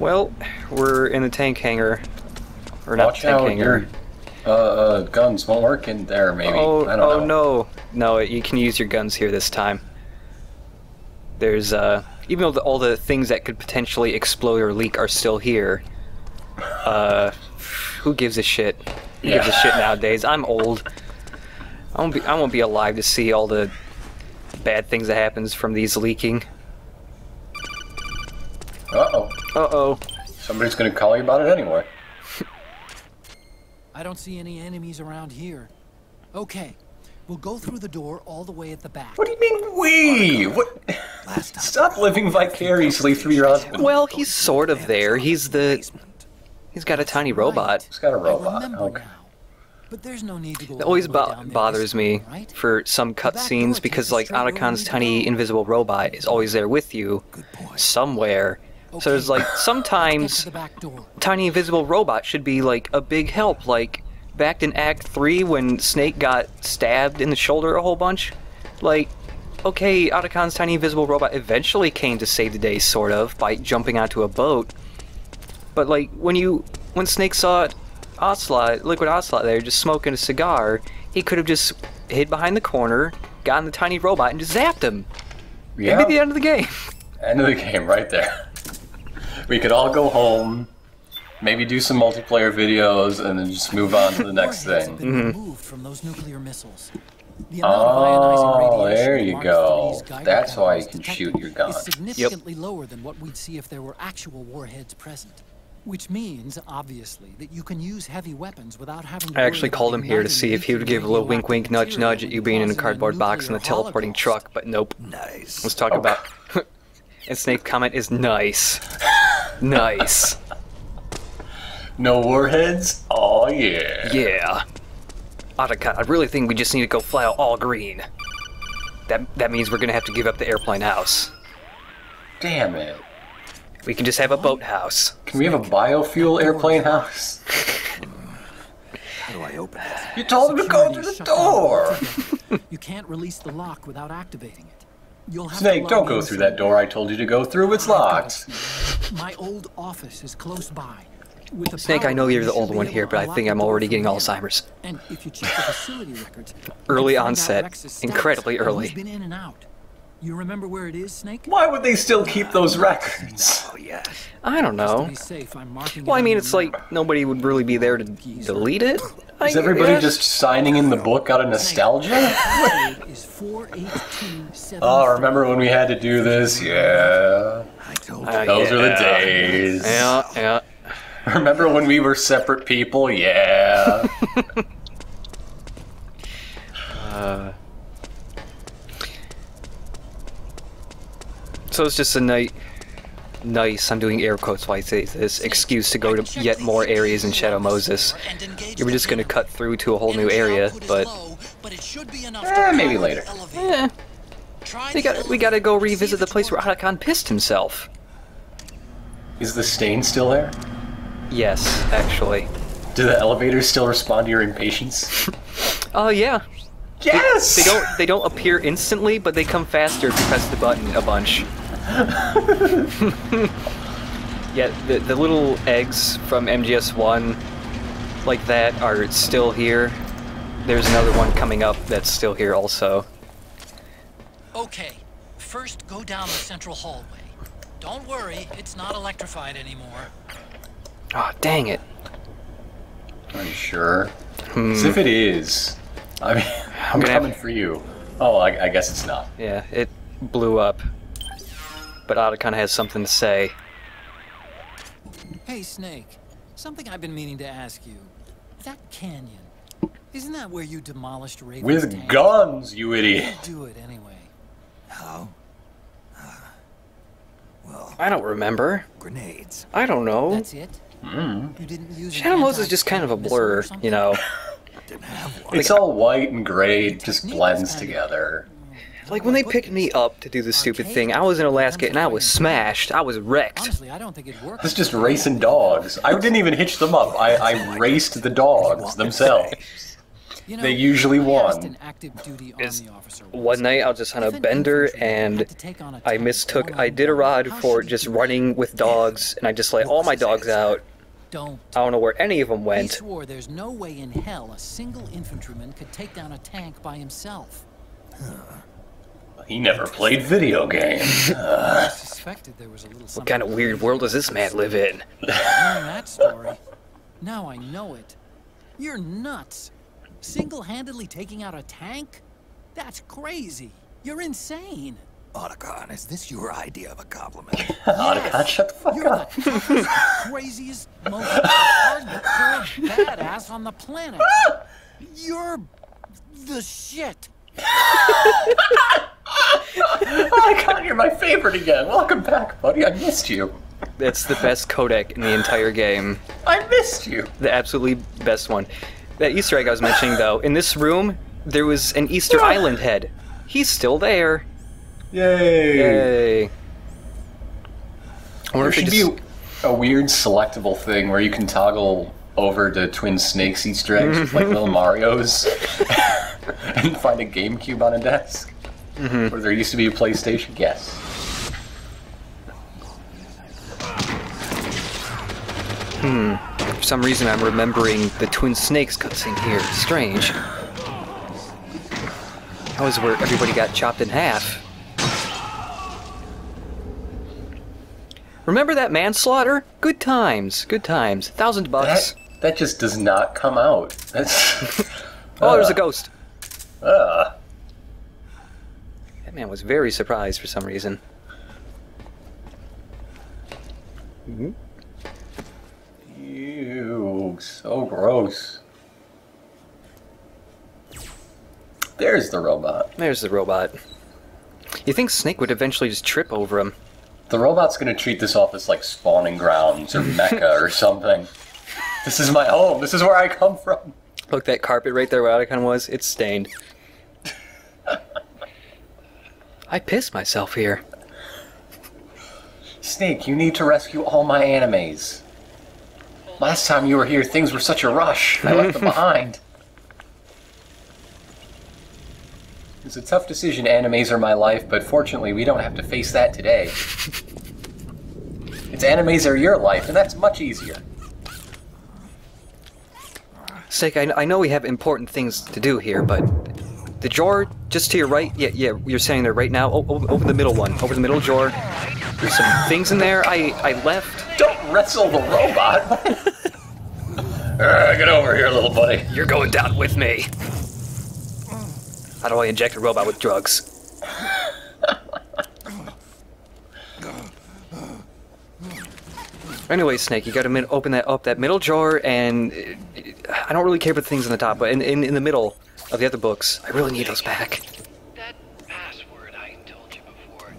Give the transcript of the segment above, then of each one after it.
Well, we're in the tank hangar. Or not Watch the tank out, hangar. your guns won't work in there, maybe. Oh, I don't know. No. No, you can use your guns here this time. There's, even though all the things that could potentially explode or leak are still here, who gives a shit? Who gives a shit nowadays? I'm old. I won't be alive to see all the bad things that happens from these leaking. Uh-oh. Uh-oh. Somebody's gonna call you about it anyway. I don't see any enemies around here. Okay, we'll go through the door all the way at the back. What do you mean, we? What? Stop living vicariously through your husband. Well, he's sort of there. He's got a tiny robot. He's got a robot. Okay. But there's no need to go. It always bothers me for some cutscenes because, like, Otacon's tiny invisible robot is always there with you somewhere. So there's, like, sometimes tiny invisible robot should be, like, a big help. Like, back in Act 3 when Snake got stabbed in the shoulder a whole bunch. Like, okay, Otacon's tiny invisible robot eventually came to save the day, sort of, by jumping onto a boat. But, like, when Snake saw Liquid Ocelot there, just smoking a cigar, he could have just hid behind the corner, gotten the tiny robot, and just zapped him. Yeah. That'd be the end of the game. End of the game, right there. We could all go home, maybe do some multiplayer videos, and then just move on to the next thing. From those nuclear missiles. Oh, there you go. That's why you can shoot your gun. Is significantly lower than what we'd see if there were actual warheads present. Which means, obviously, that you can use heavy weapons without having to I actually called him here to see if he would give a little wink wink nudge nudge at you being in a cardboard box in a teleporting truck, but nope. Nice. Let's talk about... And Snake's comment is nice. Nice. No warheads? Oh yeah. Yeah. Otacon, I really think we just need to go fly out all green. That means we're gonna have to give up the airplane house. Damn it. We can just have a boathouse. Can we have a biofuel airplane house? How do I open it? You told him to go through the door! You can't release the lock without activating it. You'll have Snake, to don't log go in through that door I told you to go through. It's locked. My old office is close by. Snake, I know you're the old one here, but I think I'm already getting Alzheimer's. And if you check the facility records, early onset. Incredibly early. Who's been in and out. You remember where it is, Snake? Why would they still keep those records? Oh, yeah. I don't know. Well, I mean, it's like nobody would really be there to delete it. Is everybody just signing in the book out of nostalgia? Oh, remember when we had to do this? Yeah. Those are the days. Yeah. Remember when we were separate people? Yeah. So it's just a nice, I'm doing air quotes while I say this, excuse to go to yet more areas in Shadow Moses. You were just gonna cut through to a whole new area, but... maybe later. Eh. We gotta go revisit the place where Otacon pissed himself. Is the stain still there? Yes, actually. Do the elevators still respond to your impatience? Oh, yeah. Yes! They don't appear instantly, but they come faster if you press the button a bunch. Yeah, the little eggs from MGS1 like that are still here. There's another one coming up that's still here also. Okay, first go down the central hallway. Don't worry, it's not electrified anymore. Oh, dang it. Are you sure? As if it is. I mean, I'm coming for you. Oh, I guess it's not. Yeah, it blew up. But Otacon has something to say. Hey, Snake. Something I've been meaning to ask you. That canyon, isn't that where you demolished Raven's With tank? guns, you idiot. Do it anyway. How? Well, I don't remember. grenades. I don't know. That's it? You didn't use Shadow Moses is just kind of a blur, you know. Didn't have one. It's all white and gray, it just blends together. Like, when they picked me up to do this stupid thing, I was in Alaska and I was smashed. I was wrecked. Honestly, I don't think it works. It's just racing dogs. I didn't even hitch them up. I raced the dogs themselves. You know, They usually I asked won. an active duty Is army officer one night I was just on a if an bender infantryman and had to take on a I tank mistook, I one-on-one, did a rod how for should he just do running with dogs, and I just let What all was my his dogs answer? out. Don't. I don't know where any of them He went. swore there's no way in hell a single infantryman could take down a tank by himself. He never played video games. I suspected there was a little What something. kind of weird world does this man live in? Hearing that story, now I know it. You're nuts. Single-handedly taking out a tank? That's crazy. You're insane. Otacon, is this your idea of a compliment? Otacon, shut the fuck You're up. the toughest, craziest, most hardcore badass on the planet. You're the shit. Otacon, you're my favorite again. Welcome back, buddy. I missed you. That's the best codec in the entire game. I missed you. The absolutely best one. That Easter egg I was mentioning, though, in this room, there was an Easter Island head. He's still there. Yay. Yay. I wonder There if they should just... be a weird selectable thing where you can toggle over to Twin Snakes Easter eggs, like little Mario's, and find a GameCube on a desk. Where there used to be a PlayStation. Yes. For some reason, I'm remembering the Twin Snakes cutscene here. Strange. That was where everybody got chopped in half. Remember that manslaughter? Good times. Good times. $1,000. That just does not come out. That's. Oh, there's a ghost. Uh, That man was very surprised for some reason. Ew, so gross. There's the robot. There's the robot. You think Snake would eventually just trip over him? The robot's gonna treat this office like spawning grounds or Mecca or something. This is my home. This is where I come from. Look, that carpet right there where Otacon was, it's stained. I pissed myself here. Snake, you need to rescue all my animes. Last time you were here, things were such a rush. I left them behind. It's a tough decision. Animes are my life, but fortunately, we don't have to face that today. It's animes are your life, and that's much easier. Snake, I know we have important things to do here, but the drawer just to your right, yeah, you're standing there right now. Open the middle one. Open the middle drawer. There's some things in there I left. Don't wrestle the robot. Get over here, little buddy. You're going down with me. How do I inject a robot with drugs? Anyway, Snake, you gotta open that middle drawer, and I don't really care about the things on the top, but in the middle of the other books, I really need those back. That password I told you before,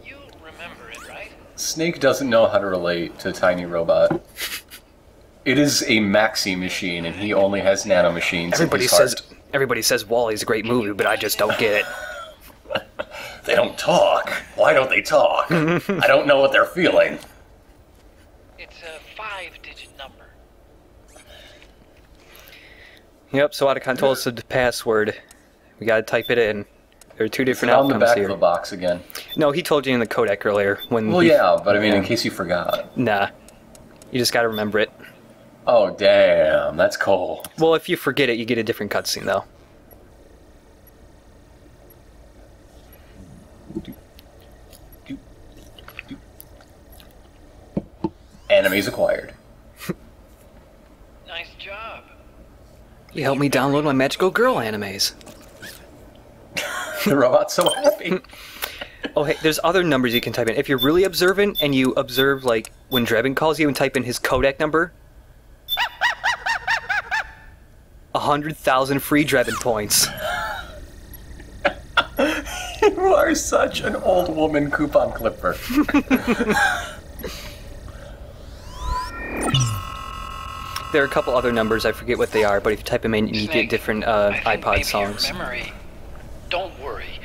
you remember it, right? Snake doesn't know how to relate to Tiny Robot. It is a maxi machine, and he only has nano machines. Everybody says Wall-E's a great movie, but I just don't get it. They don't talk. Why don't they talk? I don't know what they're feeling. It's a 5-digit number. Yep, so Otacon told us the password. We gotta type it in. There are two different It's on the outcomes back here. of the box again. No, he told you in the codec earlier. Well, yeah, but I mean, in case you forgot. Nah. You just gotta remember it. Oh, damn, that's cold. Well, if you forget it, you get a different cutscene, though. Enemies acquired. Nice job. You helped me download my Magical Girl animes. The robot's so happy. Oh, hey, there's other numbers you can type in. If you're really observant and you observe, like, when Drebin calls you and type in his codec number, 100,000 free Drebin points. You are such an old woman coupon clipper. There are a couple other numbers, I forget what they are, but if you type them in, you get Snake, different I think iPod maybe songs. Your memory. Don't worry.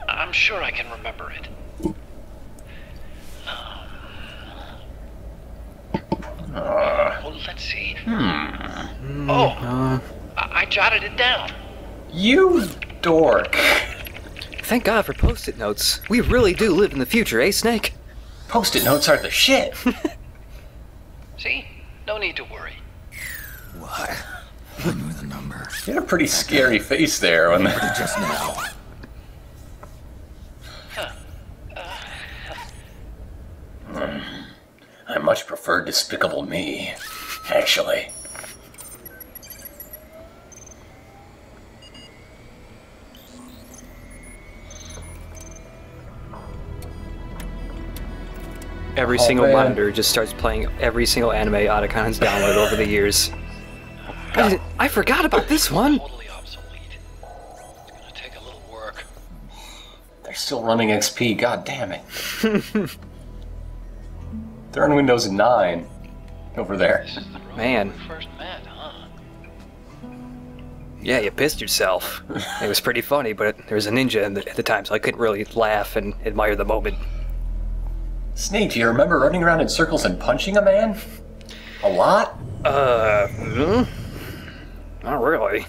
I'm sure I can remember it. Well, let's see. Oh, I jotted it down. You dork. Thank God for post-it notes. We really do live in the future, eh, Snake? Post-it notes are the shit. See? No need to worry. What? I knew the number. You had a pretty scary face there when Just now. I much prefer Despicable Me, actually. Every Oh, single man. monitor just starts playing every single anime Otacon's downloaded over the years. I forgot about this one! Totally obsolete. It's gonna take a little work. They're still running XP, god damn it. They're on Windows 9 over there. This is the room Man. we first met, huh? Yeah, you pissed yourself. It was pretty funny, but there was a ninja at the time, so I couldn't really laugh and admire the moment. Snake, do you remember running around in circles and punching a man? A lot? Not really.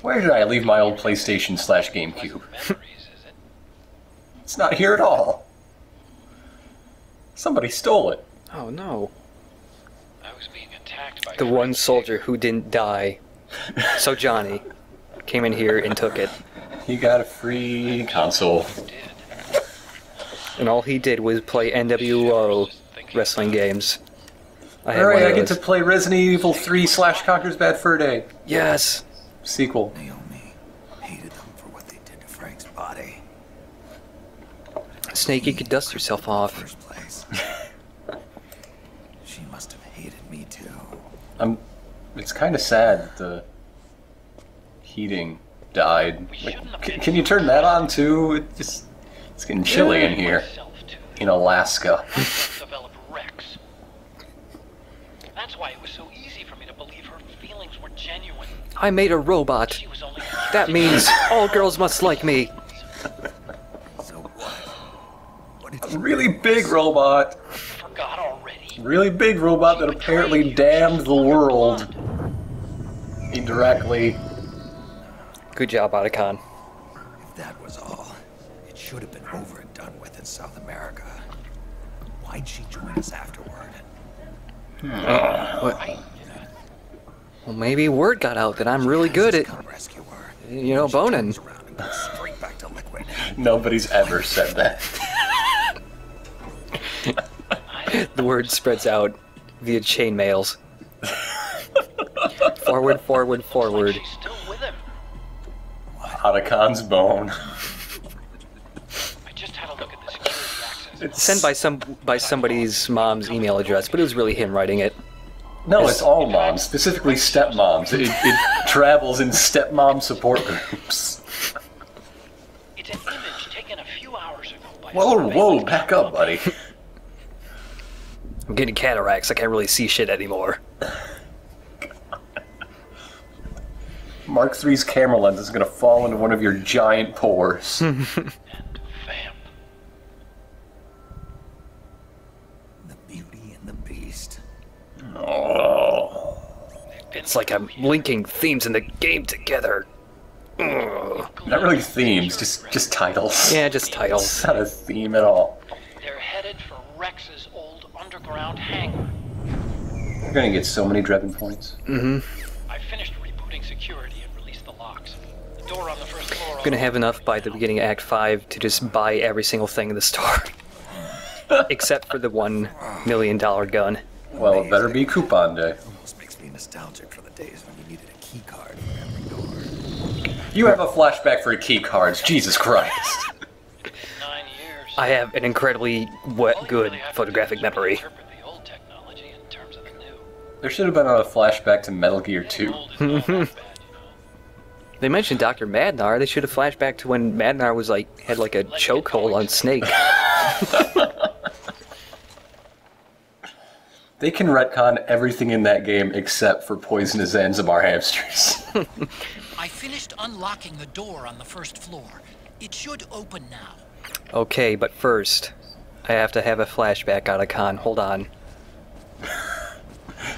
Where did I leave my old PlayStation / GameCube? Memories, is it? It's not here at all. Somebody stole it. Oh no. I was being attacked by The one soldier who didn't die. So Johnny came in here and took it. He got a free console. did. And all he did was play NWO wrestling games. I had Alright, one I of get to those. play Resident Evil 3 / Conker's Bad Fur Day. Yes! Sequel. Naomi hated them for what they did to Frank's body. Snake, you could dust yourself off. First place. She must have hated me too. It's kind of sad that the heating died. Like, can you turn that on too? It's getting chilly in here. In Alaska. Develop Rex. That's why it was so easy for me to believe her feelings were genuine. I made a robot. She was only That means all girls must like me. So what? What did A you really big robot. forgot already. Really big robot that apparently damned the world. Indirectly. Good job, Otacon. If that was all, it should have been over and done with in South America. Why'd she join us afterward? Well, maybe word got out that I'm really good at, Come rescue her. you know, boning. Turns around and goes straight back to liquid. Nobody's ever said that. The word spreads out via chain mails. Forward, forward, forward. She's still with him. Otacon's bone. I just had a look at the security access. It's Sent by somebody's mom's email address, but it was really him writing it. No, it's all moms, specifically stepmoms. It travels in stepmom support groups. It's an image taken a few hours ago by Whoa, back up, buddy. I'm getting cataracts. I can't really see shit anymore. Mark III's camera lens is gonna fall into one of your giant pores. and vamp. The beauty and the beast. Oh. It's like I'm linking themes in the game together. Ugh. Not really themes, just titles. Yeah, just titles. It's not a theme at all. They're headed for Rex's old underground hangar. You're gonna get so many Drebin points. Mm-hmm. I finished rebooting security and released the locks. The door on the first floor. Gonna have enough by the beginning of Act 5 to just buy every single thing in the store. Except for the $1 million gun. Well, it better be coupon day. Almost makes me nostalgic for the days when you needed a key card for every door. You have a flashback for key cards, Jesus Christ. 9 years. I have an incredibly good photographic memory. Interpret the old technology in terms of the new. There should have been a flashback to Metal Gear 2. Old is not that bad, you know. They mentioned Dr. Madnar. They should have flashed back to when Madnar was had like a chokehold on Snake. They can retcon everything in that game except for poisonous Zanzibar hamsters. I finished unlocking the door on the first floor. It should open now. Okay, but first, I have to have a flashback, Otacon. Hold on.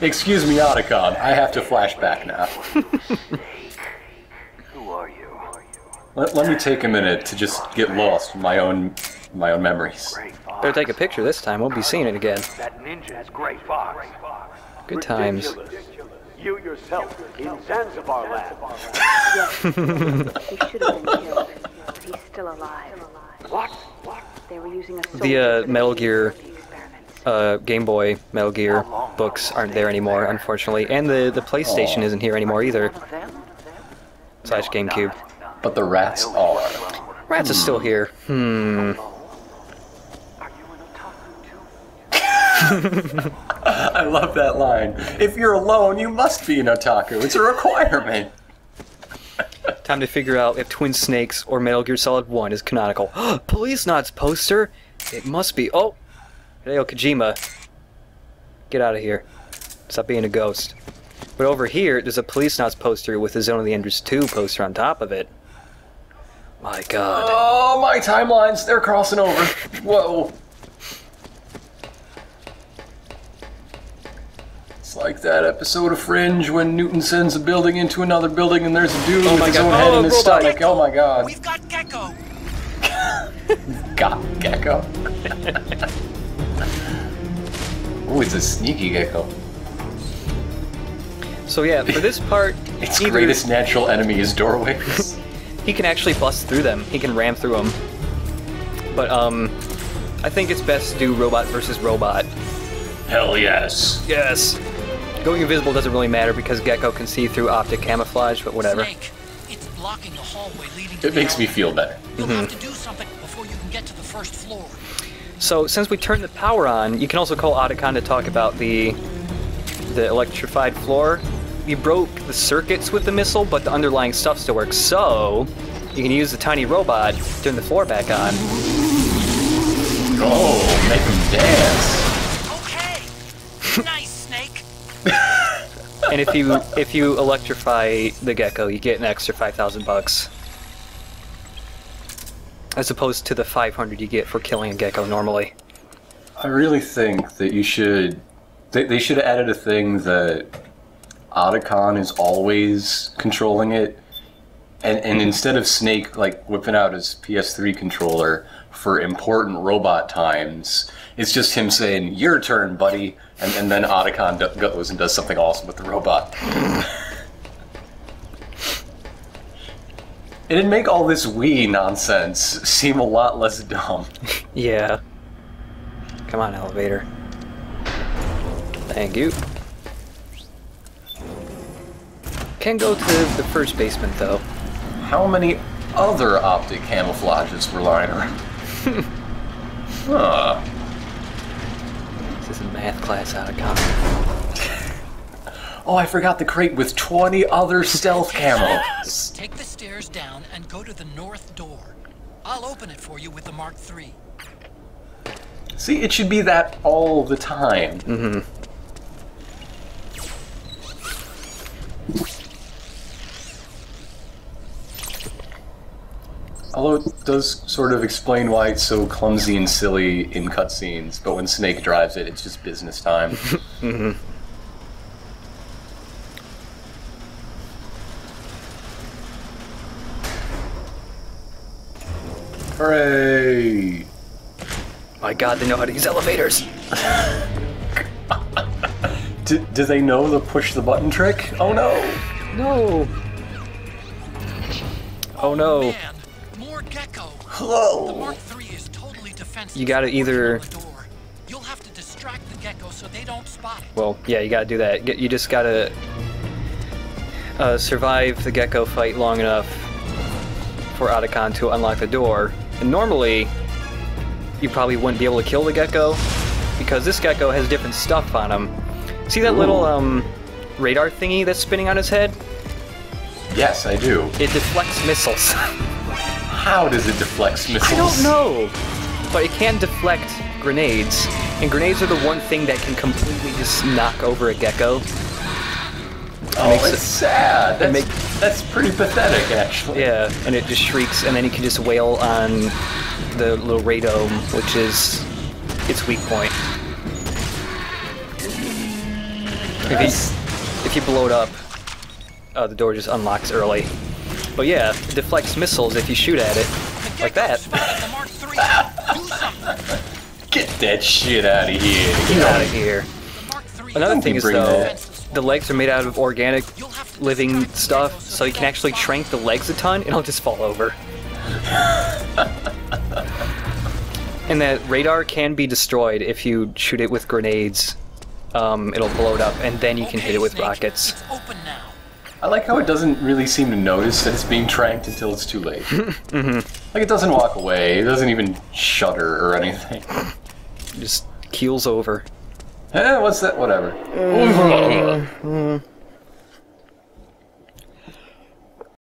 Excuse me, Otacon. I have to flash back now. Who are you? Let me take a minute to just get lost in my own memories. Better take a picture this time. Won't be seeing it again. That ninja's Gray Fox. Good times. Ridiculous. You yourself in Zanzibar land. Yes, he should have been killed, but he's still alive. What? They were using a The Metal Gear, experiments. Game Boy Metal Gear books aren't there anymore, unfortunately, and the PlayStation isn't here anymore either. Slash GameCube. But the rats are. Rats is still here. Are you an otaku too? I love that line. If you're alone, you must be an otaku. It's a requirement. Time to figure out if Twin Snakes or Metal Gear Solid 1 is canonical. Police Knots poster? It must be. Oh! Hideo Kojima. Get out of here. Stop being a ghost. But over here, there's a Police Knots poster with the Zone of the Enders 2 poster on top of it. My god. Oh, my timelines. They're crossing over. Whoa. It's like that episode of Fringe when Newton sends a building into another building and there's a dude with his own head in his stomach. Oh my god. We've got Gecko. Got Gecko. Oh, it's a sneaky gecko. So yeah, for this part, Its greatest natural enemy is doorways. he can actually bust through them. He can ram through them. But I think it's best to do robot versus robot. Hell yes. Yes. Going invisible doesn't really matter because Gecko can see through optic camouflage, but whatever. Snake, it's blocking the hallway leading to It makes me feel better. You'll have to do something before you can get to the first floor. So since we turned the power on, you can also call Otacon to talk about the electrified floor. We broke the circuits with the missile, but the underlying stuff still works. So you can use the tiny robot to turn the floor back on. Oh, make him dance. Okay. Nice, Snake. And if you electrify the Gecko, you get an extra $5,000, as opposed to the 500 you get for killing a Gecko normally. I really think that you should. They should have added a thing that Otacon is always controlling it, and instead of Snake like whipping out his PS3 controller for important robot times, it's just him saying, "Your turn, buddy," and then Otacon goes and does something awesome with the robot. It'd make all this Wii nonsense seem a lot less dumb. Yeah. Come on, elevator. Thank you. Can go to the first basement, though. How many other optic camouflages were lying around? Huh. This is a math class out of comedy. Oh, I forgot the crate with 20 other stealth camos. Take the stairs down and go to the north door. I'll open it for you with the Mark III. See, it should be that all the time. Mm-hmm. Although it does sort of explain why it's so clumsy and silly in cutscenes, but when Snake drives it, it's just business time. Mm-hmm. Hooray! My god, they know how to use elevators. Do they know the push the button trick? Oh no! No. Oh no. Man, more Gecko. The Hello! Mark III is totally defensive. You gotta either- On the door. You'll have to distract the Gecko so they don't spot it. Well, yeah, you gotta do that. You just gotta survive the Gecko fight long enough for Otacon to unlock the door. And normally, you probably wouldn't be able to kill the Gecko, because this Gecko has different stuff on him. See that little radar thingy that's spinning on his head? Yes, I do. It deflects missiles. How does it deflect missiles? I don't know, but it can deflect grenades, and grenades are the one thing that can completely just knock over a Gecko. Oh, it's sad. That's pretty pathetic, actually. Yeah, and it just shrieks, and then you can just wail on the little radome, which is its weak point. If you blow it up, the door just unlocks early. But yeah, it deflects missiles if you shoot at it. Like that. Get that shit out of here. Get out of here. Another thing is, though, the legs are made out of organic, living stuff, so you can actually shrink the legs a ton, and it'll just fall over. And that radar can be destroyed if you shoot it with grenades. It'll blow it up, and then you can hit it with rockets. I like how it doesn't really seem to notice that it's being tranked until it's too late. Like, it doesn't walk away, it doesn't even shudder or anything. Just keels over. Eh, what's that? Whatever.